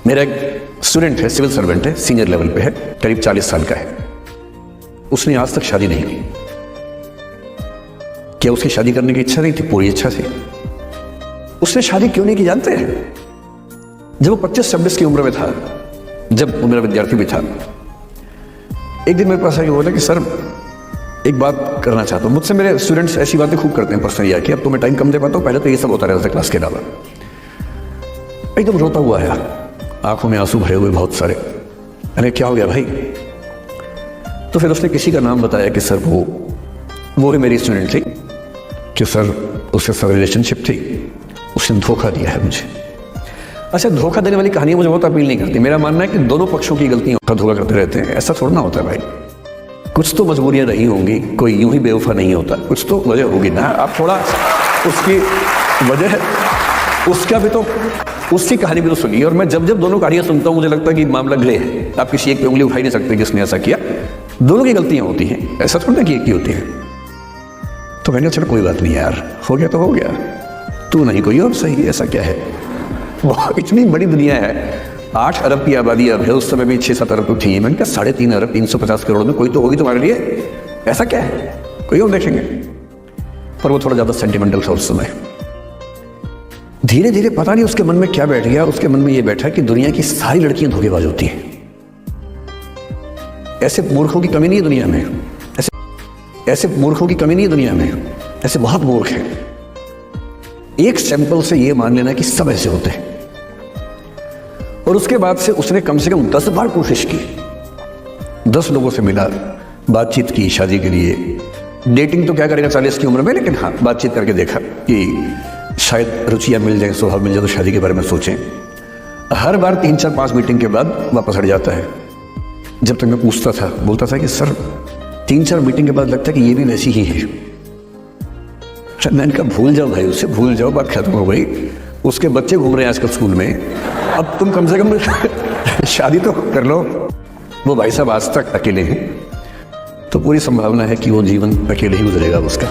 मेरा एक स्टूडेंट है, सिविल सर्वेंट है, सीनियर लेवल पे है, करीब 40 साल का है। उसने आज तक शादी नहीं की। क्या उसकी शादी करने की इच्छा नहीं थी? पूरी इच्छा थी। उसने शादी क्यों नहीं की जानते हैं? जब वो 25-26 की उम्र में था, जब वो मेरा विद्यार्थी भी था, एक दिन मेरे पास आके बोला कि सर एक बात करना चाहता हूँ। मुझसे मेरे स्टूडेंट्स ऐसी बातें खूब करते हैं पर्सनली आके, अब तो मैं टाइम कम दे पाता हूँ, पहले तो ये सब होता रहता था क्लास के अलावा। एकदम रोता हुआ आया, आंखों में आंसू भरे हुए बहुत सारे। अरे क्या हो गया भाई? तो फिर उसने किसी का नाम बताया कि सर वो ही मेरी स्टूडेंट थी, कि सर उसके साथ रिलेशनशिप थी, उसने धोखा दिया है मुझे। अच्छा, धोखा देने वाली कहानियां मुझे बहुत अपील नहीं करती। मेरा मानना है कि दोनों पक्षों की गलतियों का धोखा करते रहते हैं, ऐसा थोड़ा ना होता है भाई। कुछ तो मजबूरियां रही होंगी, कोई यूं ही बेवफा नहीं होता, कुछ तो वजह होगी ना। आप थोड़ा उसकी वजह, उसका भी तो, उसकी कहानी भी तो सुनिए। और मैं जब जब दोनों कहानियां सुनता हूं मुझे लगता है कि मामला ग्रे है। आप किसी एक पे उंगली उठा ही नहीं सकते किसने ऐसा किया। दोनों की गलतियां होती हैं, ऐसा थोड़ा ना कि एक की होती है। तो मैंने चलो कोई बात नहीं यार, हो गया तो हो गया, तू नहीं कोई और सही, ऐसा क्या है। वो इतनी बड़ी दुनिया है, 8 अरब की आबादी अब है, उस समय भी 6-7 अरब तो थी। मैंने कहा 3.5 अरब 350 करोड़ में कोई तो होगी तुम्हारे लिए, ऐसा क्या है, कोई और देखेंगे। पर वो थोड़ा ज्यादा सेंटिमेंटल था उस समय। धीरे धीरे पता नहीं उसके मन में क्या बैठ गया, उसके मन में ये बैठा कि दुनिया की सारी लड़कियां धोखेबाज होती हैं। ऐसे मूर्खों की कमी नहीं है दुनिया में, ऐसे मूर्खों की कमी नहीं है दुनिया में, ऐसे बहुत मूर्ख हैं। एक सैंपल से ये मान लेना कि सब ऐसे होते हैं। और उसके बाद से उसने कम से कम 10 बार कोशिश की, 10 लोगों से मिला, बातचीत की शादी के लिए। डेटिंग तो क्या करेगा 40 की उम्र में, लेकिन हाँ बातचीत करके देखा कि शायद रुचियां मिल जाए, स्वभाव मिल जाए, तो शादी के बारे में सोचें। हर बार 3-4-5 मीटिंग के बाद वापस हट जाता है। जब तक मैं पूछता था, बोलता था कि सर 3-4 मीटिंग के बाद लगता है कि ये भी वैसी ही है। मैंने कहा भूल जाओ भाई, उससे भूल जाओ, बात खत्म हो गई। उसके बच्चे घूम रहे हैं आजकल स्कूल में, अब तुम कम से कम शादी तो कर लो। वो भाई साहब आज तक अकेले हैं, तो पूरी संभावना है कि वो जीवन अकेले ही गुजरेगा उसका।